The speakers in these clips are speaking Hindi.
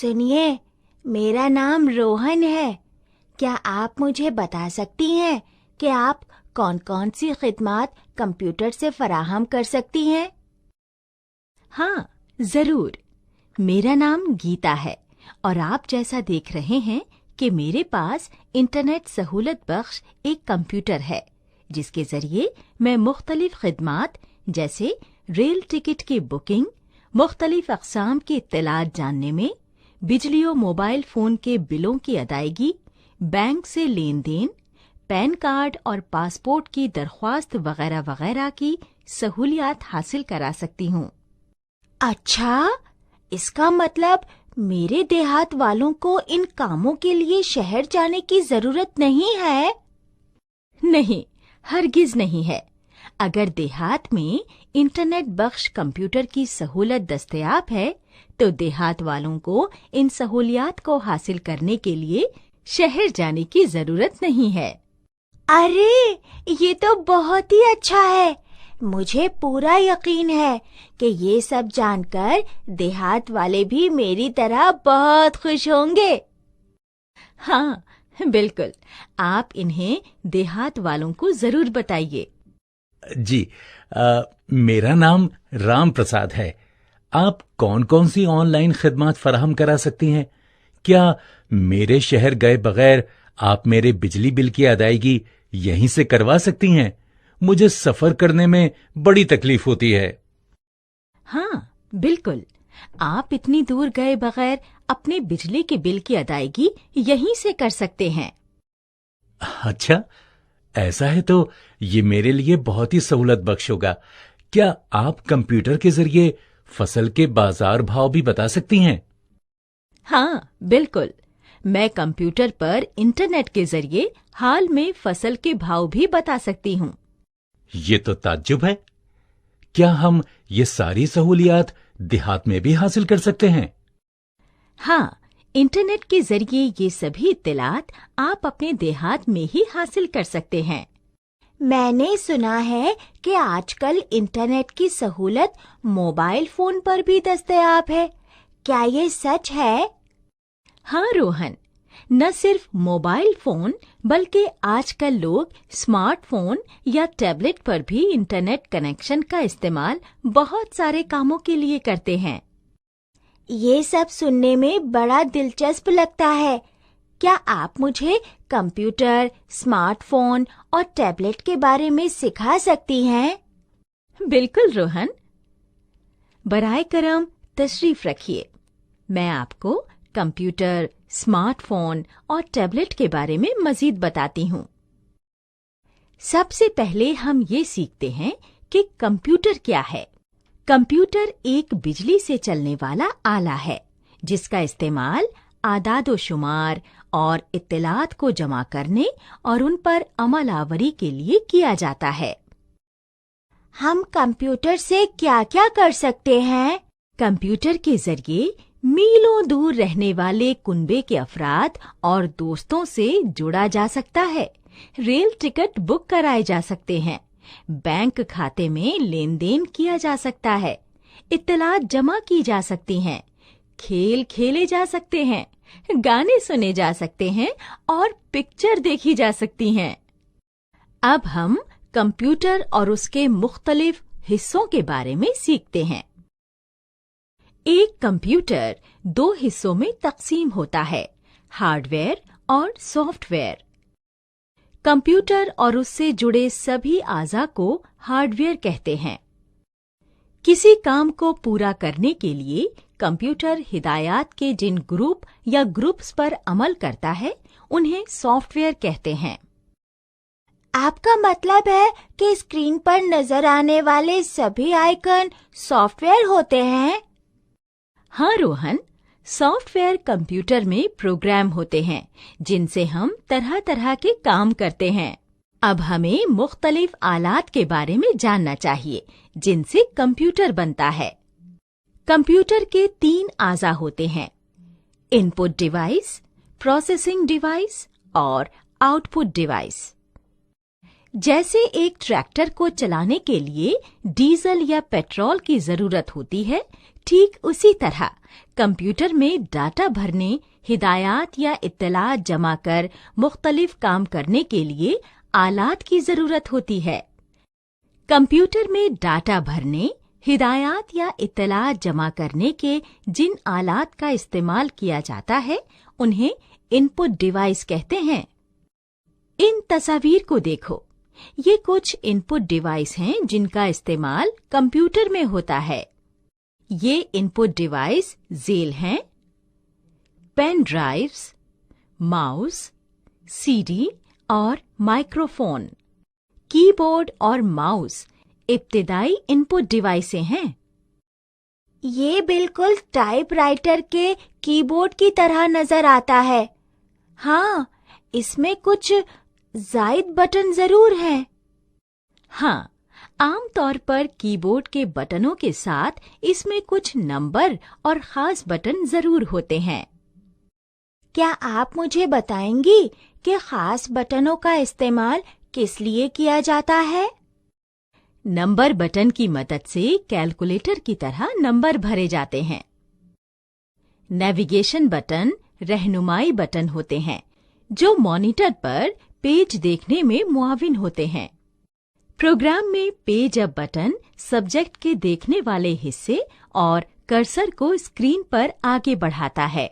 सुनिए, मेरा नाम रोहन है। क्या आप मुझे बता सकती हैं कि आप कौन-कौन सी खिदमत कंप्यूटर से फराहम कर सकती हैं? हाँ, जरूर। मेरा नाम गीता है और आप जैसा देख रहे हैं कि मेरे पास इंटरनेट सहूलत बख्श एक कंप्यूटर है जिसके जरिए मैं मुख्तलिफ खिदमात जैसे रेल टिकट की बुकिंग, मुख्तलिफ अक़साम की इत्तलात जानने में, बिजली और मोबाइल फ़ोन के बिलों की अदायगी, बैंक से लेन देन, पैन कार्ड और पासपोर्ट की दरख्वास्त वगैरह वगैरह की सहूलियात हासिल करा सकती हूँ। अच्छा, इसका मतलब मेरे देहात वालों को इन कामों के लिए शहर जाने की जरूरत नहीं है? नहीं, हरगिज नहीं है। अगर देहात में इंटरनेट बख्श कंप्यूटर की सहूलत दस्तयाब है तो देहात वालों को इन सहूलियात को हासिल करने के लिए शहर जाने की जरूरत नहीं है। अरे, ये तो बहुत ही अच्छा है। मुझे पूरा यकीन है कि ये सब जानकर देहात वाले भी मेरी तरह बहुत खुश होंगे। हाँ, बिल्कुल। आप इन्हें देहात वालों को जरूर बताइए। जी, मेरा नाम राम प्रसाद है। आप कौन कौन सी ऑनलाइन खिदमत फराहम करा सकती हैं? क्या मेरे शहर गए बगैर आप मेरे बिजली बिल की अदायगी यहीं से करवा सकती हैं? मुझे सफर करने में बड़ी तकलीफ होती है। हाँ, बिल्कुल। आप इतनी दूर गए बगैर अपने बिजली के बिल की अदायगी यहीं से कर सकते हैं। अच्छा, ऐसा है तो ये मेरे लिए बहुत ही सहूलत बख्श होगा। क्या आप कंप्यूटर के जरिए फसल के बाजार भाव भी बता सकती हैं? हाँ, बिल्कुल। मैं कंप्यूटर पर इंटरनेट के जरिए हाल में फसल के भाव भी बता सकती हूँ। ये तो ताज्जुब है। क्या हम ये सारी सहूलियात देहात में भी हासिल कर सकते हैं? हाँ, इंटरनेट के जरिए ये सभी इत्तलात आप अपने देहात में ही हासिल कर सकते हैं। मैंने सुना है कि आजकल इंटरनेट की सहूलत मोबाइल फोन पर भी दस्तयाब है। क्या ये सच है? हाँ रोहन, न सिर्फ मोबाइल फोन बल्कि आजकल लोग स्मार्टफोन या टैबलेट पर भी इंटरनेट कनेक्शन का इस्तेमाल बहुत सारे कामों के लिए करते हैं। ये सब सुनने में बड़ा दिलचस्प लगता है। क्या आप मुझे कंप्यूटर, स्मार्टफोन और टैबलेट के बारे में सिखा सकती हैं? बिल्कुल रोहन। बराए करम तशरीफ रखिए। मैं आपको कंप्यूटर, स्मार्टफोन और टैबलेट के बारे में मजीद बताती हूँ। सबसे पहले हम ये सीखते हैं कि कंप्यूटर क्या है। कंप्यूटर एक बिजली से चलने वाला आला है जिसका इस्तेमाल आदाद-ओ-शुमार और इत्तलात को जमा करने और उन पर अमल आवरी के लिए किया जाता है। हम कंप्यूटर से क्या-क्या कर सकते हैं? कंप्यूटर के जरिए मीलों दूर रहने वाले कुनबे के अफराद और दोस्तों से जुड़ा जा सकता है। रेल टिकट बुक कराए जा सकते हैं। बैंक खाते में लेन देन किया जा सकता है। इत्तलात जमा की जा सकती हैं। खेल खेले जा सकते हैं। गाने सुने जा सकते हैं और पिक्चर देखी जा सकती हैं। अब हम कंप्यूटर और उसके मुख्तलिफ हिस्सों के बारे में सीखते हैं। एक कंप्यूटर दो हिस्सों में तकसीम होता है, हार्डवेयर और सॉफ्टवेयर। कंप्यूटर और उससे जुड़े सभी आज़ा को हार्डवेयर कहते हैं। किसी काम को पूरा करने के लिए कंप्यूटर हिदायत के जिन ग्रुप या ग्रुप्स पर अमल करता है उन्हें सॉफ्टवेयर कहते हैं। आपका मतलब है कि स्क्रीन पर नजर आने वाले सभी आइकन सॉफ्टवेयर होते हैं? हाँ रोहन, सॉफ्टवेयर कंप्यूटर में प्रोग्राम होते हैं जिनसे हम तरह तरह के काम करते हैं। अब हमें मुख्तलिफ आलात के बारे में जानना चाहिए जिनसे कंप्यूटर बनता है। कंप्यूटर के 3 आज़ा होते हैं: इनपुट डिवाइस, प्रोसेसिंग डिवाइस और आउटपुट डिवाइस। जैसे एक ट्रैक्टर को चलाने के लिए डीजल या पेट्रोल की जरूरत होती है, ठीक उसी तरह कंप्यूटर में डाटा भरने, हिदायत या इत्तलात जमा कर मुख्तलिफ काम करने के लिए आलात की जरूरत होती है। कंप्यूटर में डाटा भरने, हिदायत या इत्तलात जमा करने के जिन आलात का इस्तेमाल किया जाता है उन्हें इनपुट डिवाइस कहते हैं। इन तस्वीर को देखो, ये कुछ इनपुट डिवाइस हैं जिनका इस्तेमाल कंप्यूटर में होता है। ये इनपुट डिवाइस ज़ेल हैं: पेन ड्राइव्स, माउस, सीडी और माइक्रोफोन। कीबोर्ड और माउस इब्तिदाई इनपुट डिवाइसें हैं। ये बिल्कुल टाइपराइटर के कीबोर्ड की तरह नजर आता है। हाँ, इसमें कुछ जायद बटन जरूर हैं। हाँ, आमतौर पर कीबोर्ड के बटनों के साथ इसमें कुछ नंबर और खास बटन जरूर होते हैं। क्या आप मुझे बताएंगी कि खास बटनों का इस्तेमाल किस लिए किया जाता है? नंबर बटन की मदद से कैलकुलेटर की तरह नंबर भरे जाते हैं। नेविगेशन बटन रहनुमाई बटन होते हैं जो मॉनिटर पर पेज देखने में मुआविन होते हैं। प्रोग्राम में पेज अप बटन सब्जेक्ट के देखने वाले हिस्से और कर्सर को स्क्रीन पर आगे बढ़ाता है।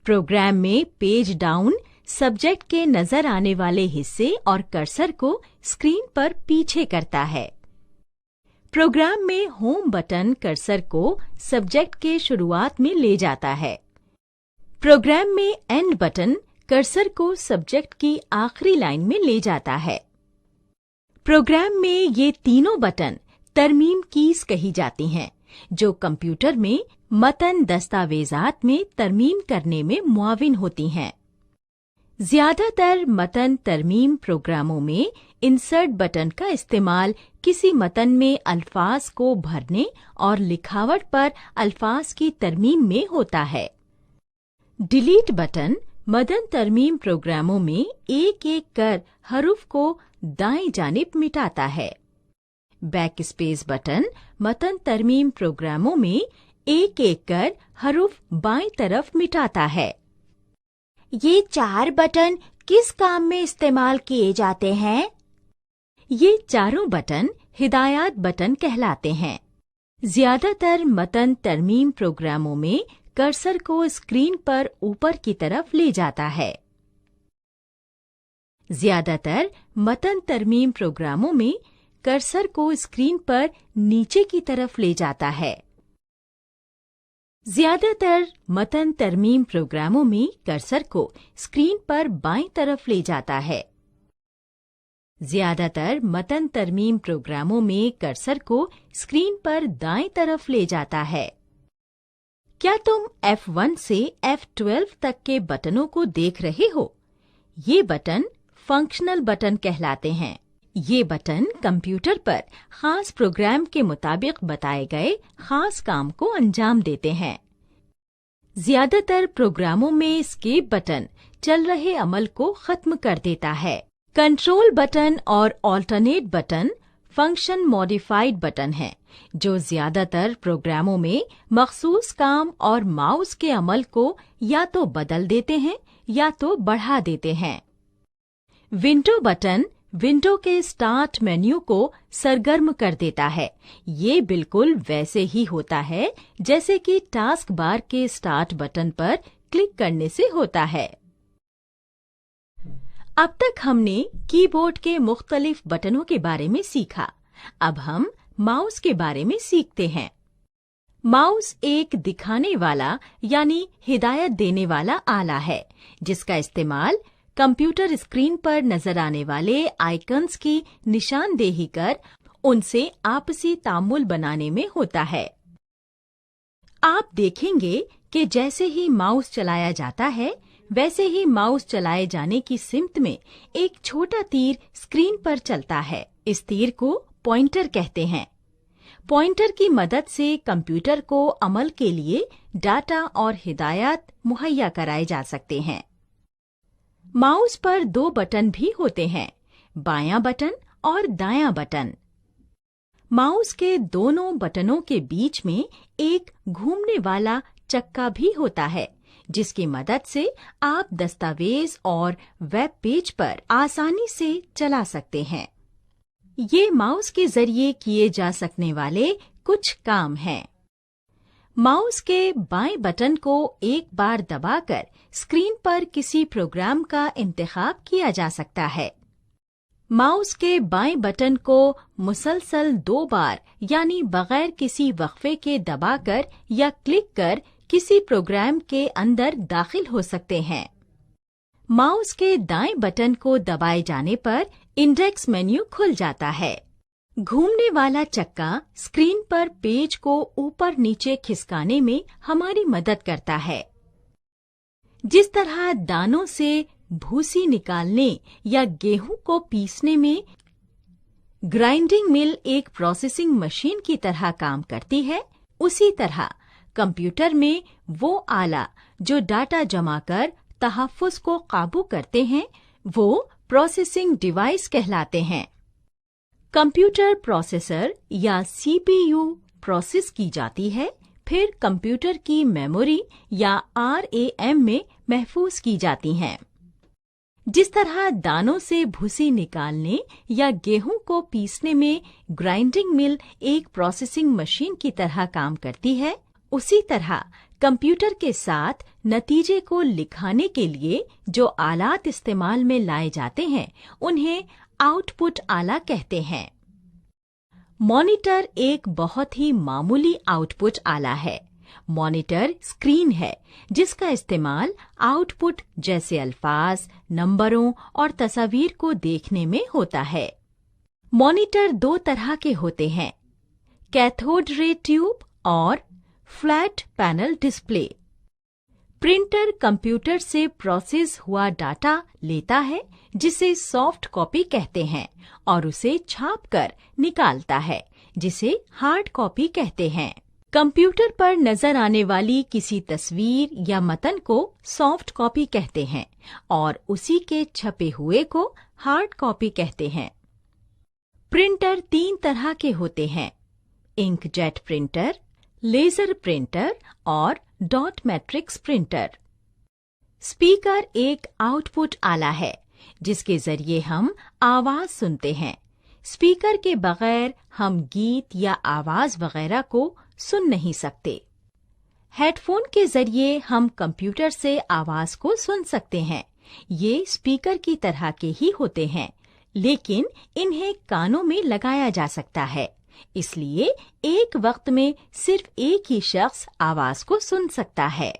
प्रोग्राम में पेज डाउन सब्जेक्ट के नजर आने वाले हिस्से और कर्सर को स्क्रीन पर पीछे करता है। प्रोग्राम में होम बटन कर्सर को सब्जेक्ट के शुरुआत में ले जाता है। प्रोग्राम में एंड बटन कर्सर को सब्जेक्ट की आखिरी लाइन में ले जाता है। प्रोग्राम में ये तीनों बटन तरमीम कीज कही जाती हैं, जो कंप्यूटर में मतन दस्तावेजात में तरमीम करने में मुआविन होती हैं। ज्यादातर मतन तरमीम प्रोग्रामों में इंसर्ट बटन का इस्तेमाल किसी मतन में अल्फाज को भरने और लिखावट पर अल्फाज की तरमीम में होता है। डिलीट बटन मतन तरमीम प्रोग्रामों में एक एक कर हरूफ को दाएं जानिब मिटाता है। बैकस्पेस बटन मतन तरमीम प्रोग्रामों में एक एक कर हरूफ बाएं तरफ मिटाता है। ये 4 बटन किस काम में इस्तेमाल किए जाते हैं? ये चारों बटन हिदायत बटन कहलाते हैं। ज्यादातर मतन तरमीम प्रोग्रामों में कर्सर को स्क्रीन पर ऊपर की तरफ ले जाता है। ज्यादातर मतन तरमीम प्रोग्रामों में कर्सर को स्क्रीन पर नीचे की तरफ ले जाता है। ज्यादातर मतन तरमीम प्रोग्रामों में कर्सर को स्क्रीन पर बाईं तरफ ले जाता है। ज्यादातर मतन तरमीम प्रोग्रामों में कर्सर को स्क्रीन पर दाएं तरफ ले जाता है। क्या तुम F1 से F12 तक के बटनों को देख रहे हो? ये बटन फंक्शनल बटन कहलाते हैं। ये बटन कंप्यूटर पर खास प्रोग्राम के मुताबिक बताए गए खास काम को अंजाम देते हैं। ज्यादातर प्रोग्रामों में एस्केप बटन चल रहे अमल को खत्म कर देता है। कंट्रोल बटन और alternate button function modified button हैं, जो ज्यादातर प्रोग्रामों में मखसूस काम और माउस के अमल को या तो बदल देते हैं या तो बढ़ा देते हैं। विंडो बटन विंडो के स्टार्ट मेन्यू को सरगर्म कर देता है। ये बिल्कुल वैसे ही होता है जैसे कि टास्क बार के स्टार्ट बटन पर क्लिक करने से होता है। अब तक हमने कीबोर्ड के मुख्तलिफ बटनों के बारे में सीखा। अब हम माउस के बारे में सीखते हैं। माउस एक दिखाने वाला यानी हिदायत देने वाला आला है, जिसका इस्तेमाल कंप्यूटर स्क्रीन पर नजर आने वाले आइकन्स की निशानदेही कर उनसे आपसी तामुल बनाने में होता है। आप देखेंगे कि जैसे ही माउस चलाया जाता है, वैसे ही माउस चलाए जाने की सिमत में एक छोटा तीर स्क्रीन पर चलता है। इस तीर को पॉइंटर कहते हैं। पॉइंटर की मदद से कंप्यूटर को अमल के लिए डाटा और हिदायत मुहैया कराए जा सकते हैं। माउस पर 2 बटन भी होते हैं, बायां बटन और दायां बटन। माउस के दोनों बटनों के बीच में एक घूमने वाला चक्का भी होता है, जिसकी मदद से आप दस्तावेज और वेब पेज पर आसानी से चला सकते हैं। ये माउस के जरिए किए जा सकने वाले कुछ काम हैं। माउस के बाएं बटन को एक बार दबाकर स्क्रीन पर किसी प्रोग्राम का इंतखाब किया जा सकता है। माउस के बाएं बटन को मुसलसल 2 बार यानी बगैर किसी वक्फे के दबाकर या क्लिक कर किसी प्रोग्राम के अंदर दाखिल हो सकते हैं। माउस के दाएं बटन को दबाए जाने पर इंडेक्स मेन्यू खुल जाता है। घूमने वाला चक्का स्क्रीन पर पेज को ऊपर नीचे खिसकाने में हमारी मदद करता है। जिस तरह दानों से भूसी निकालने या गेहूं को पीसने में ग्राइंडिंग मिल एक प्रोसेसिंग मशीन की तरह काम करती है, उसी तरह कंप्यूटर में वो आला जो डाटा जमा कर तहफ्फुज़ को काबू करते हैं, वो प्रोसेसिंग डिवाइस कहलाते हैं। कंप्यूटर प्रोसेसर या सीपीयू प्रोसेस की जाती है, फिर कंप्यूटर की मेमोरी या आरएएम में महफूज की जाती हैं। जिस तरह दानों से भूसी निकालने या गेहूं को पीसने में ग्राइंडिंग मिल एक प्रोसेसिंग मशीन की तरह काम करती है, उसी तरह कंप्यूटर के साथ नतीजे को लिखाने के लिए जो आलात इस्तेमाल में लाए जाते हैं, उन्हें आउटपुट आला कहते हैं। मॉनिटर एक बहुत ही मामूली आउटपुट आला है। मॉनिटर स्क्रीन है जिसका इस्तेमाल आउटपुट जैसे अल्फाज, नंबरों और तस्वीर को देखने में होता है। मॉनिटर 2 तरह के होते हैं, कैथोड रे ट्यूब और flat panel display. Printer computer से प्रोसेस हुआ डाटा लेता है, जिसे सॉफ्ट कॉपी कहते हैं, और उसे छापकर निकालता है, जिसे हार्ड कॉपी कहते हैं। कंप्यूटर पर नजर आने वाली किसी तस्वीर या मतन को सॉफ्ट कॉपी कहते हैं और उसी के छपे हुए को हार्ड कॉपी कहते हैं। प्रिंटर 3 तरह के होते हैं, इंकजेट प्रिंटर, लेजर प्रिंटर और डॉट मैट्रिक्स प्रिंटर। स्पीकर एक आउटपुट आला है जिसके जरिए हम आवाज सुनते हैं। स्पीकर के बगैर हम गीत या आवाज वगैरह को सुन नहीं सकते। हेडफोन के जरिए हम कंप्यूटर से आवाज को सुन सकते हैं। ये स्पीकर की तरह के ही होते हैं, लेकिन इन्हें कानों में लगाया जा सकता है, इसलिए एक वक्त में सिर्फ एक ही शख्स आवाज को सुन सकता है।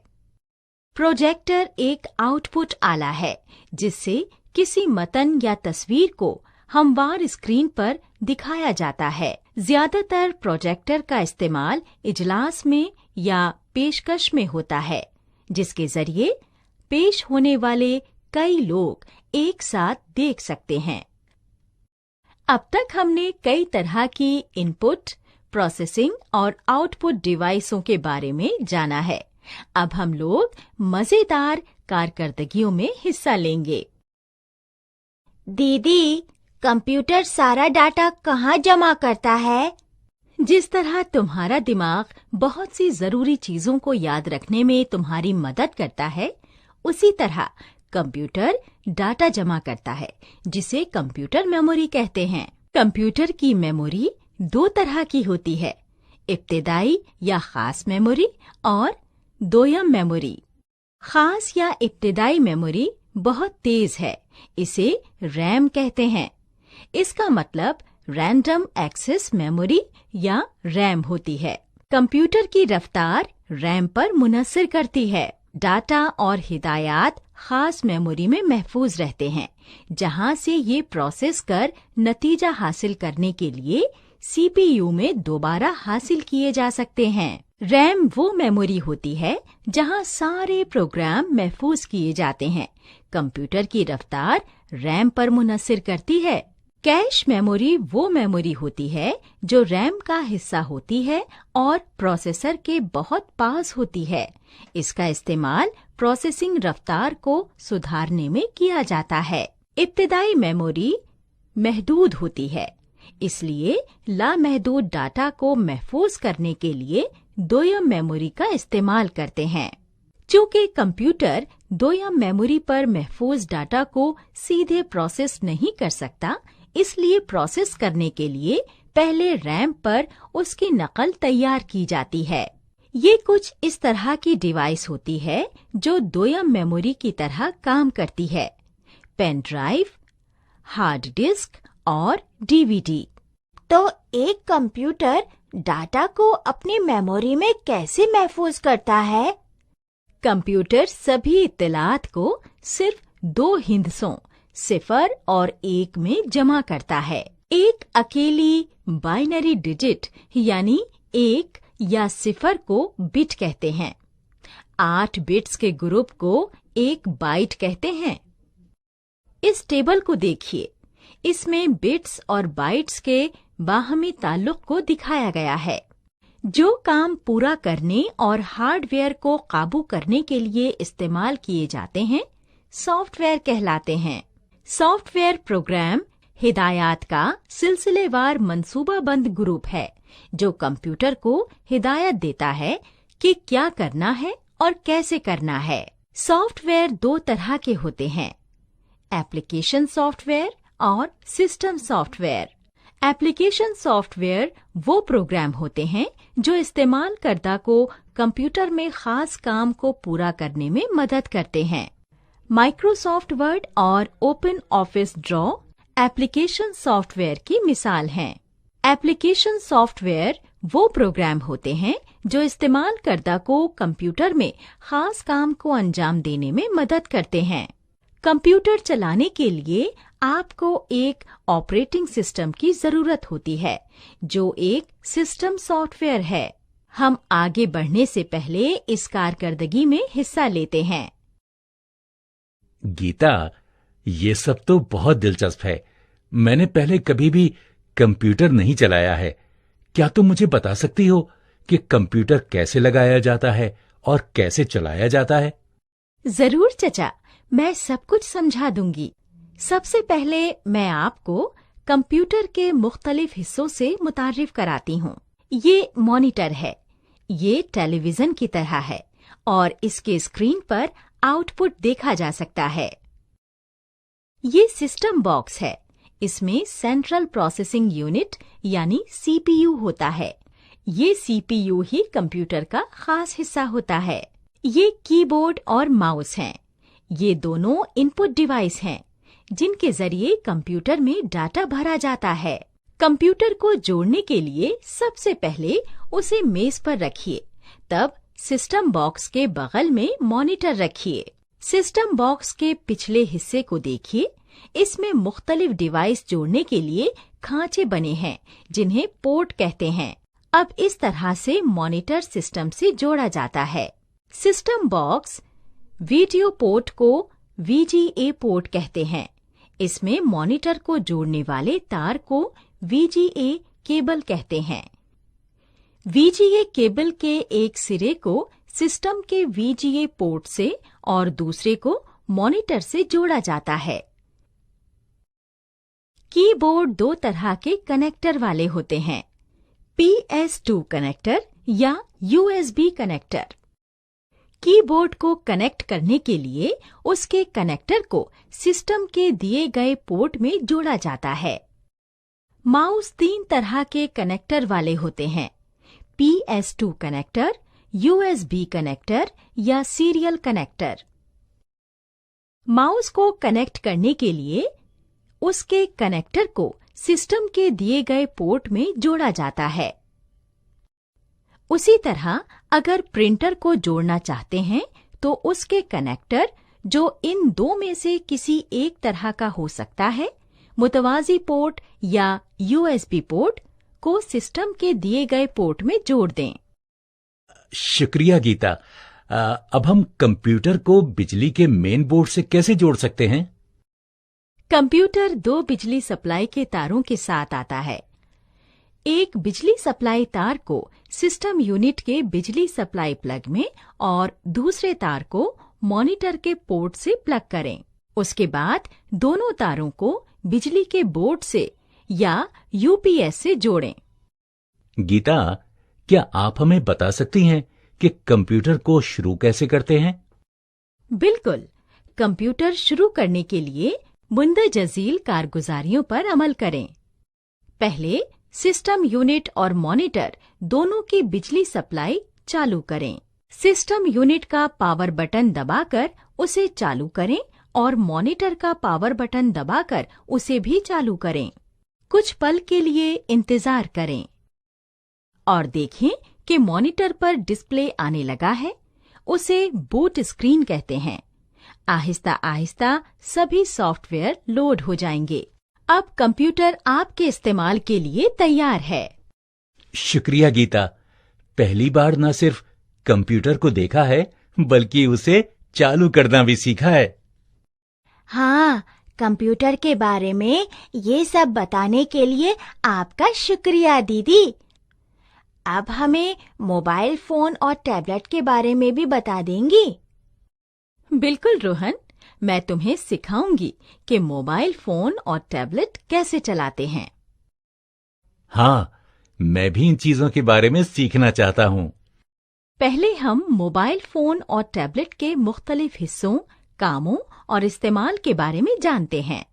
प्रोजेक्टर एक आउटपुट आला है जिससे किसी मतन या तस्वीर को हमवार स्क्रीन पर दिखाया जाता है। ज्यादातर प्रोजेक्टर का इस्तेमाल इजलास में या पेशकश में होता है, जिसके जरिए पेश होने वाले कई लोग एक साथ देख सकते हैं। अब तक हमने कई तरह की इनपुट, प्रोसेसिंग और आउटपुट डिवाइसों के बारे में जाना है। अब हम लोग मजेदार कारकर्दगियों में हिस्सा लेंगे। दीदी, कंप्यूटर सारा डाटा कहाँ जमा करता है? जिस तरह तुम्हारा दिमाग बहुत सी जरूरी चीजों को याद रखने में तुम्हारी मदद करता है, उसी तरह कंप्यूटर डाटा जमा करता है, जिसे कंप्यूटर मेमोरी कहते हैं। कंप्यूटर की मेमोरी 2 तरह की होती है, इब्तिदाई या खास मेमोरी और दोयम मेमोरी। खास या इब्तिदाई मेमोरी बहुत तेज है, इसे रैम कहते हैं। इसका मतलब रैंडम एक्सेस मेमोरी या रैम होती है। कंप्यूटर की रफ्तार रैम पर मुनहसर करती है। डाटा और हिदायत खास मेमोरी में महफूज रहते हैं, जहां से ये प्रोसेस कर नतीजा हासिल करने के लिए सीपीयू में दोबारा हासिल किए जा सकते हैं। रैम वो मेमोरी होती है जहां सारे प्रोग्राम महफूज किए जाते हैं। कंप्यूटर की रफ्तार रैम पर मुनहसर करती है। कैश मेमोरी वो मेमोरी होती है जो रैम का हिस्सा होती है और प्रोसेसर के बहुत पास होती है। इसका इस्तेमाल प्रोसेसिंग रफ्तार को सुधारने में किया जाता है। इब्तिदाई मेमोरी महदूद होती है। इसलिए लामहदूद डाटा को महफूज करने के लिए दोयम मेमोरी का इस्तेमाल करते हैं। चूंकि कंप्यूटर दोयम मेमोरी पर महफूज डाटा को सीधे प्रोसेस नहीं कर सकता, इसलिए प्रोसेस करने के लिए पहले रैम पर उसकी नकल तैयार की जाती है। ये कुछ इस तरह की डिवाइस होती है जो दोयम मेमोरी की तरह काम करती है: पेन ड्राइव, हार्ड डिस्क और डीवीडी। तो एक कंप्यूटर डाटा को अपनी मेमोरी में कैसे महफूज करता है? कंप्यूटर सभी इत्तलात को सिर्फ 2 हिंदसों 0 और 1 में जमा करता है। एक अकेली बाइनरी डिजिट यानी 1 या 0 को बिट कहते हैं। 8 बिट्स के ग्रुप को एक बाइट कहते हैं। इस टेबल को देखिए, इसमें बिट्स और बाइट्स के बाहमी ताल्लुक को दिखाया गया है। जो काम पूरा करने और हार्डवेयर को काबू करने के लिए इस्तेमाल किए जाते हैं, सॉफ्टवेयर कहलाते हैं। सॉफ्टवेयर प्रोग्राम हिदायत का सिलसिलेवार मंसूबाबंद ग्रुप है जो कंप्यूटर को हिदायत देता है कि क्या करना है और कैसे करना है। सॉफ्टवेयर 2 तरह के होते हैं: एप्लीकेशन सॉफ्टवेयर और सिस्टम सॉफ्टवेयर। एप्लीकेशन सॉफ्टवेयर वो प्रोग्राम होते हैं जो इस्तेमालकर्ता को कंप्यूटर में खास काम को पूरा करने में मदद करते हैं। माइक्रोसॉफ्ट वर्ड और open office draw application software की मिसाल हैं। एप्लीकेशन सॉफ्टवेयर वो प्रोग्राम होते हैं जो इस्तेमालकर्ता को कंप्यूटर में खास काम को अंजाम देने में मदद करते हैं। कंप्यूटर चलाने के लिए आपको एक ऑपरेटिंग सिस्टम की जरूरत होती है जो एक सिस्टम सॉफ्टवेयर है। हम आगे बढ़ने से पहले इस कारकर्दगी में हिस्सा लेते हैं। गीता, ये सब तो बहुत दिलचस्प है। मैंने पहले कभी भी कंप्यूटर नहीं चलाया है। क्या तुम मुझे बता सकती हो कि कंप्यूटर कैसे लगाया जाता है और कैसे चलाया जाता है? जरूर चचा, मैं सब कुछ समझा दूंगी। सबसे पहले मैं आपको कंप्यूटर के मुख्तलिफ हिस्सों से मुतारिफ कराती हूँ। ये मॉनिटर है, ये टेलीविजन की तरह है और इसके स्क्रीन पर आउटपुट देखा जा सकता है। ये सिस्टम बॉक्स है, इसमें सेंट्रल प्रोसेसिंग यूनिट यानी सीपीयू होता है। ये सीपीयू ही कंप्यूटर का खास हिस्सा होता है। ये कीबोर्ड और माउस हैं। ये दोनों इनपुट डिवाइस हैं जिनके जरिए कंप्यूटर में डाटा भरा जाता है। कंप्यूटर को जोड़ने के लिए सबसे पहले उसे मेज पर रखिए, तब सिस्टम बॉक्स के बगल में मॉनिटर रखिए। सिस्टम बॉक्स के पिछले हिस्से को देखिए, इसमें मुख्तलिफ डिवाइस जोड़ने के लिए खांचे बने हैं जिन्हें पोर्ट कहते हैं। अब इस तरह से मॉनिटर सिस्टम से जोड़ा जाता है। सिस्टम बॉक्स वीडियो पोर्ट को वीजीए पोर्ट कहते हैं। इसमें मॉनिटर को जोड़ने वाले तार को वीजीए केबल कहते हैं। वीजीए केबल के एक सिरे को सिस्टम के वीजीए पोर्ट से और दूसरे को मॉनिटर से जोड़ा जाता है। कीबोर्ड 2 तरह के कनेक्टर वाले होते हैं: PS2 कनेक्टर या USB कनेक्टर। कीबोर्ड को कनेक्ट करने के लिए उसके कनेक्टर को सिस्टम के दिए गए पोर्ट में जोड़ा जाता है। माउस 3 तरह के कनेक्टर वाले होते हैं: PS2 कनेक्टर, USB कनेक्टर या सीरियल कनेक्टर। माउस को कनेक्ट करने के लिए उसके कनेक्टर को सिस्टम के दिए गए पोर्ट में जोड़ा जाता है। उसी तरह अगर प्रिंटर को जोड़ना चाहते हैं तो उसके कनेक्टर, जो इन 2 में से किसी एक तरह का हो सकता है, मुतवाजी पोर्ट या USB पोर्ट, को सिस्टम के दिए गए पोर्ट में जोड़ दें। शुक्रिया गीता। अब हम कंप्यूटर को बिजली के मेन बोर्ड से कैसे जोड़ सकते हैं? कंप्यूटर 2 बिजली सप्लाई के तारों के साथ आता है। एक बिजली सप्लाई तार को सिस्टम यूनिट के बिजली सप्लाई प्लग में और दूसरे तार को मॉनिटर के पोर्ट से प्लग करें। उसके बाद दोनों तारों को बिजली के बोर्ड से या यूपीएस से जोड़ें। गीता, क्या आप हमें बता सकती हैं कि कंप्यूटर को शुरू कैसे करते हैं? बिल्कुल। कंप्यूटर शुरू करने के लिए मुंदजजील कारगुजारियों पर अमल करें। पहले सिस्टम यूनिट और मॉनिटर दोनों की बिजली सप्लाई चालू करें। सिस्टम यूनिट का पावर बटन दबाकर उसे चालू करें और मॉनिटर का पावर बटन दबाकर उसे भी चालू करें। कुछ पल के लिए इंतजार करें और देखें कि मॉनिटर पर डिस्प्ले आने लगा है। उसे बूट स्क्रीन कहते हैं। आहिस्ता आहिस्ता सभी सॉफ्टवेयर लोड हो जाएंगे। अब कंप्यूटर आपके इस्तेमाल के लिए तैयार है। शुक्रिया गीता, पहली बार न सिर्फ कंप्यूटर को देखा है बल्कि उसे चालू करना भी सीखा है। हाँ, कंप्यूटर के बारे में ये सब बताने के लिए आपका शुक्रिया दीदी। अब हमें मोबाइल फोन और टैबलेट के बारे में भी बता देंगी? बिल्कुल रोहन, मैं तुम्हें सिखाऊंगी कि मोबाइल फोन और टैबलेट कैसे चलाते हैं। हाँ, मैं भी इन चीजों के बारे में सीखना चाहता हूँ। पहले हम मोबाइल फोन और टैबलेट के मुख्तलिफ हिस्सों, कामों और इस्तेमाल के बारे में जानते हैं।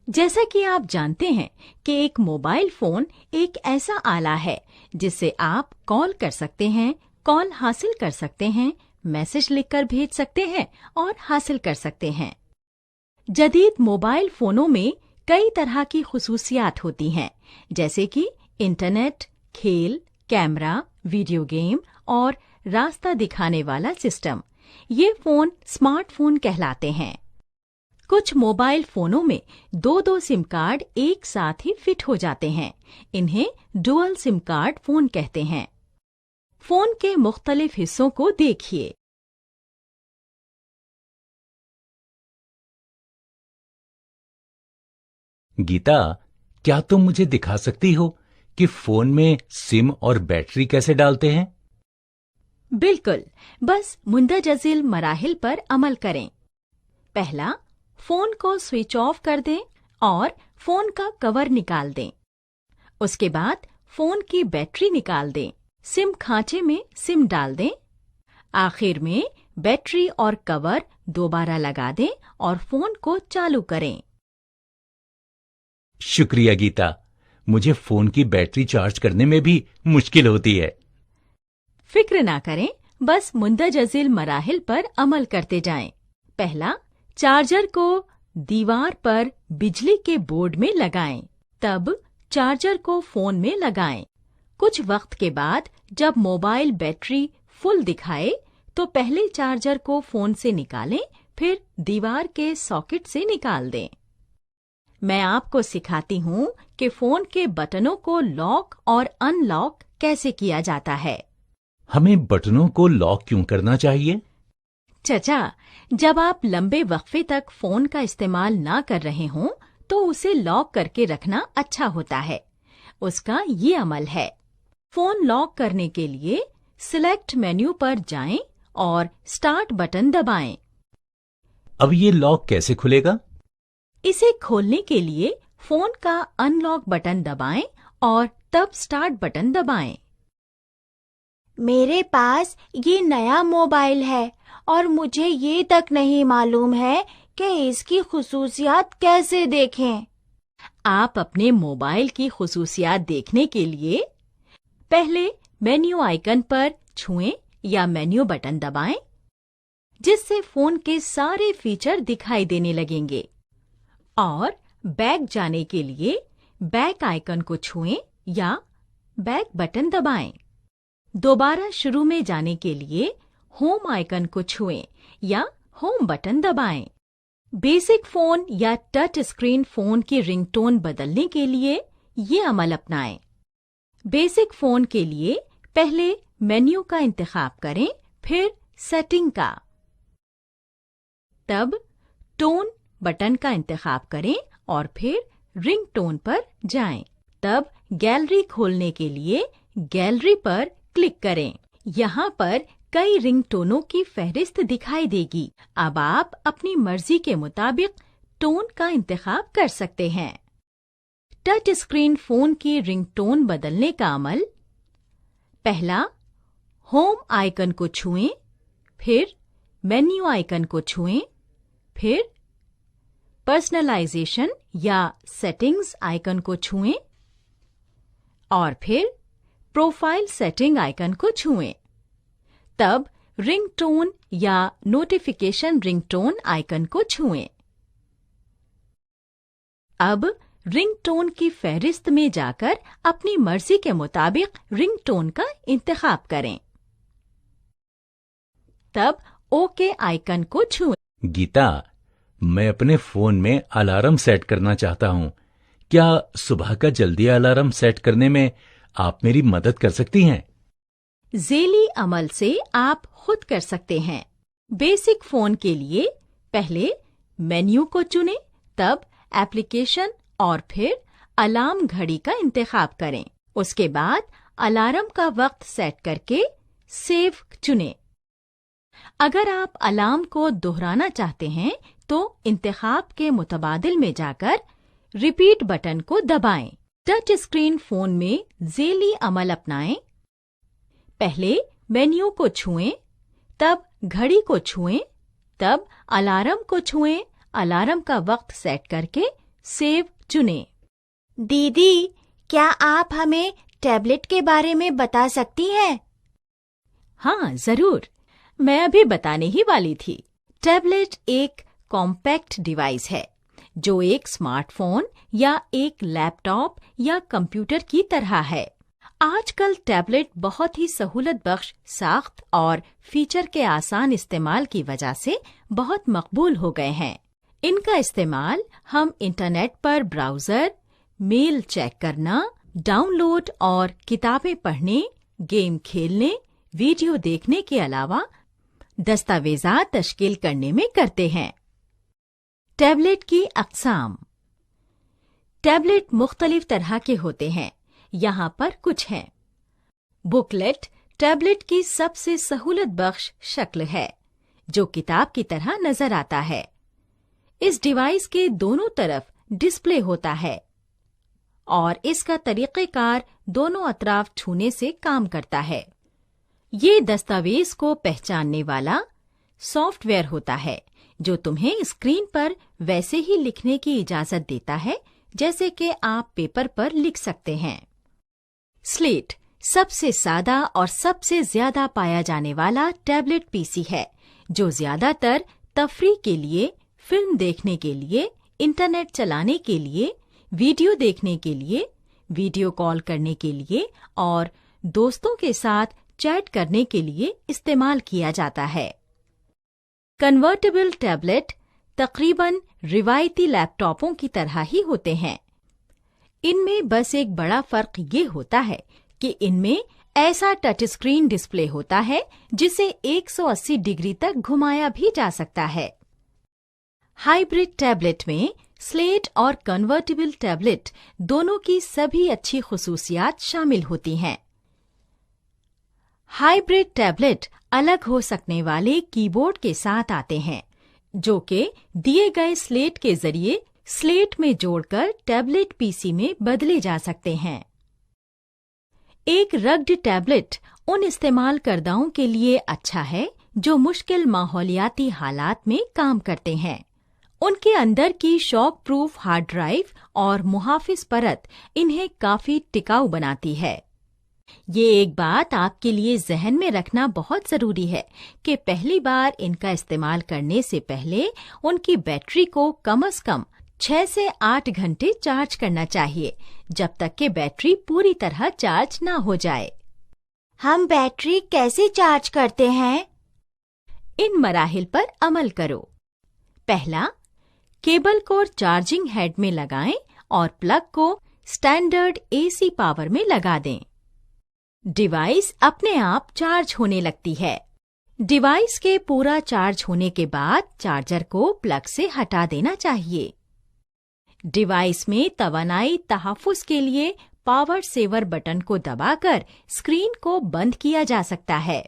जैसा कि आप जानते हैं कि एक मोबाइल फोन एक ऐसा आला है जिससे आप कॉल कर सकते हैं, कॉल हासिल कर सकते हैं, मैसेज लिखकर भेज सकते हैं और हासिल कर सकते हैं। जदीद मोबाइल फोनों में कई तरह की खुसूसियात होती हैं, जैसे कि इंटरनेट, खेल, कैमरा, वीडियो गेम और रास्ता दिखाने वाला सिस्टम। ये फोन स्मार्टफोन कहलाते हैं। कुछ मोबाइल फोनों में दो सिम कार्ड एक साथ ही फिट हो जाते हैं। इन्हें डुअल सिम कार्ड फोन कहते हैं। फोन के मुख्तलिफ हिस्सों को देखिए। गीता, क्या तुम मुझे दिखा सकती हो कि फोन में सिम और बैटरी कैसे डालते हैं? बिल्कुल, बस मुंदजजिल मराहिल पर अमल करें। पहला, फोन को स्विच ऑफ कर दें और फोन का कवर निकाल दें। उसके बाद फोन की बैटरी निकाल दें। सिम खांचे में सिम डाल दें। आखिर में बैटरी और कवर दोबारा लगा दें और फोन को चालू करें। शुक्रिया गीता, मुझे फोन की बैटरी चार्ज करने में भी मुश्किल होती है। फिक्र ना करें, बस मुंदजजिल मराहिल पर अमल करते जाएं। पहला, चार्जर को दीवार पर बिजली के बोर्ड में लगाएं। तब चार्जर को फोन में लगाएं। कुछ वक्त के बाद जब मोबाइल बैटरी फुल दिखाए तो पहले चार्जर को फोन से निकालें, फिर दीवार के सॉकेट से निकाल दें। मैं आपको सिखाती हूँ कि फोन के बटनों को लॉक और अनलॉक कैसे किया जाता है। हमें बटनों को लॉक क्यों करना चाहिए? चचा, जब आप लंबे वक्फे तक फोन का इस्तेमाल ना कर रहे हों तो उसे लॉक करके रखना अच्छा होता है। उसका ये अमल है। फोन लॉक करने के लिए सिलेक्ट मेन्यू पर जाएं और स्टार्ट बटन दबाएं। अब ये लॉक कैसे खुलेगा? इसे खोलने के लिए फोन का अनलॉक बटन दबाएं और तब स्टार्ट बटन दबाएं। मेरे पास ये नया मोबाइल है और मुझे ये तक नहीं मालूम है कि इसकी खुसूसियात कैसे देखें। आप अपने मोबाइल की खुसूसियात देखने के लिए पहले मेन्यू आइकन पर छुएं या मेन्यू बटन दबाएं, जिससे फोन के सारे फीचर दिखाई देने लगेंगे। और बैक जाने के लिए बैक आइकन को छुएं या बैक बटन दबाएं। दोबारा शुरू में जाने के लिए होम आइकन को छुएं या होम बटन दबाएं। बेसिक फोन या टच स्क्रीन फोन की रिंगटोन बदलने के लिए ये अमल अपनाएं। बेसिक फोन के लिए पहले मेन्यू का इंतखाब करें, फिर सेटिंग का। तब टोन बटन का इंतखाब करें और फिर रिंगटोन पर जाएं। तब गैलरी खोलने के लिए गैलरी पर क्लिक करें। यहाँ पर कई रिंगटोनों की फहरिस्त दिखाई देगी। अब आप अपनी मर्जी के मुताबिक टोन का इंतखाब कर सकते हैं। टच स्क्रीन फोन की रिंगटोन बदलने का अमल। पहला, होम आइकन को छुएं, फिर मेन्यू आइकन को छुएं, फिर पर्सनलाइजेशन या सेटिंग्स आइकन को छुएं और फिर प्रोफाइल सेटिंग आइकन को छुएं। तब रिंगटोन या नोटिफिकेशन रिंगटोन आइकन को छुएं। अब रिंगटोन की फहरिस्त में जाकर अपनी मर्जी के मुताबिक रिंगटोन का इंतखाब करें। तब ओके आइकन को छुएं। गीता, मैं अपने फोन में अलार्म सेट करना चाहता हूँ। क्या सुबह का जल्दी अलार्म सेट करने में आप मेरी मदद कर सकती हैं? ज़ेली अमल से आप खुद कर सकते हैं। बेसिक फोन के लिए पहले मेन्यू को चुनें, तब एप्लीकेशन और फिर अलार्म घड़ी का इंतखाब करें। उसके बाद अलार्म का वक्त सेट करके सेव चुनें। अगर आप अलार्म को दोहराना चाहते हैं तो इंतखाब के मुतबादिल में जाकर रिपीट बटन को दबाएं। टच स्क्रीन फोन में ज़ेली अमल अपनाएं। पहले मेन्यू को छुएं, तब घड़ी को छुएं, तब अलार्म को छुएं। अलार्म का वक्त सेट करके सेव चुनें। दीदी, क्या आप हमें टैबलेट के बारे में बता सकती हैं? हाँ, जरूर। मैं अभी बताने ही वाली थी। टैबलेट एक कॉम्पैक्ट डिवाइस है जो एक स्मार्टफोन या एक लैपटॉप या कंप्यूटर की तरह है। आजकल टैबलेट बहुत ही सहूलत बख्श साख्त और फीचर के आसान इस्तेमाल की वजह से बहुत मकबूल हो गए हैं। इनका इस्तेमाल हम इंटरनेट पर ब्राउजर, मेल चेक करना, डाउनलोड और किताबें पढ़ने, गेम खेलने, वीडियो देखने के अलावा दस्तावेज़ात तश्कील करने में करते हैं। टैबलेट की अक़साम। टैबलेट मुख्तलिफ तरह के होते हैं। यहाँ पर कुछ हैं। बुकलेट टैबलेट की सबसे सहूलत बख्श शक्ल है जो किताब की तरह नजर आता है। इस डिवाइस के दोनों तरफ डिस्प्ले होता है और इसका तरीक़ेकार दोनों अतराफ छूने से काम करता है। ये दस्तावेज को पहचानने वाला सॉफ्टवेयर होता है जो तुम्हें स्क्रीन पर वैसे ही लिखने की इजाजत देता है जैसे कि आप पेपर पर लिख सकते हैं। स्लेट सबसे सादा और सबसे ज्यादा पाया जाने वाला टैबलेट पीसी है जो ज्यादातर तफरीह के लिए, फिल्म देखने के लिए, इंटरनेट चलाने के लिए, वीडियो देखने के लिए, वीडियो कॉल करने के लिए और दोस्तों के साथ चैट करने के लिए इस्तेमाल किया जाता है। कन्वर्टेबल टैबलेट तकरीबन रिवायती लैपटॉपों की तरह ही होते हैं। इनमें बस एक बड़ा फर्क ये होता है कि इनमें ऐसा टच स्क्रीन डिस्प्ले होता है जिसे 180 डिग्री तक घुमाया भी जा सकता है। हाइब्रिड टैबलेट में स्लेट और कन्वर्टेबल टैबलेट दोनों की सभी अच्छी खुसूसियात शामिल होती हैं। हाइब्रिड टैबलेट अलग हो सकने वाले कीबोर्ड के साथ आते हैं जो कि दिए गए स्लेट के जरिए स्लेट में जोड़कर टैबलेट पीसी में बदले जा सकते हैं। एक रग्ड टैबलेट उन इस्तेमालकर्ताओं के लिए अच्छा है जो मुश्किल माहौलियाती हालात में काम करते हैं। उनके अंदर की शॉक प्रूफ हार्ड ड्राइव और मुहाफिज परत इन्हें काफी टिकाऊ बनाती है। ये एक बात आपके लिए जहन में रखना बहुत जरूरी है कि पहली बार इनका इस्तेमाल करने से पहले उनकी बैटरी को कम से कम 6 से 8 घंटे चार्ज करना चाहिए जब तक कि बैटरी पूरी तरह चार्ज ना हो जाए। हम बैटरी कैसे चार्ज करते हैं? इन मराहिल पर अमल करो। पहला, केबल को चार्जिंग हेड में लगाएं और प्लग को स्टैंडर्ड एसी पावर में लगा दें। डिवाइस अपने आप चार्ज होने लगती है। डिवाइस के पूरा चार्ज होने के बाद चार्जर को प्लग से हटा देना चाहिए। डिवाइस में तवानाई तहफ़्फ़ुज़ के लिए पावर सेवर बटन को दबाकर स्क्रीन को बंद किया जा सकता है।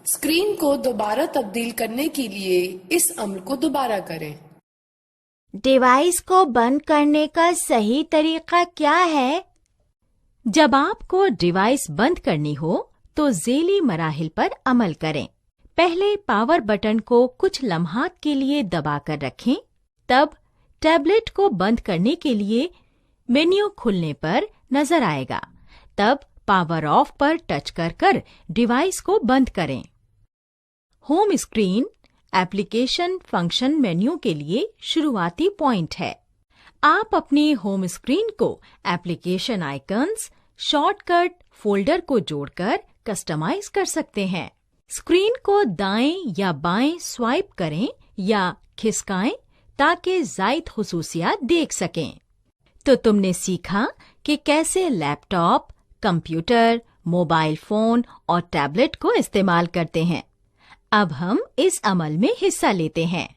स्क्रीन को दोबारा तब्दील करने के लिए इस अमल को दोबारा करें। डिवाइस को बंद करने का सही तरीका क्या है? जब आपको डिवाइस बंद करनी हो तो ज़ेली मराहिल पर अमल करें। पहले पावर बटन को कुछ लम्हात के लिए दबाकर रखें। तब टैबलेट को बंद करने के लिए मेन्यू खुलने पर नजर आएगा। तब पावर ऑफ पर टच कर डिवाइस को बंद करें। Home screen application function menu के लिए शुरुआती पॉइंट है। आप अपनी होम स्क्रीन को एप्लीकेशन आइकन्स, शॉर्टकट, फोल्डर को जोड़कर कस्टमाइज कर सकते हैं। स्क्रीन को दाएं या बाएं स्वाइप करें या खिसकाएं ताकि ज़ायद खुसूसियात देख सकें। तो तुमने सीखा कि कैसे लैपटॉप, कंप्यूटर, मोबाइल फोन और टैबलेट को इस्तेमाल करते हैं। अब हम इस अमल में हिस्सा लेते हैं।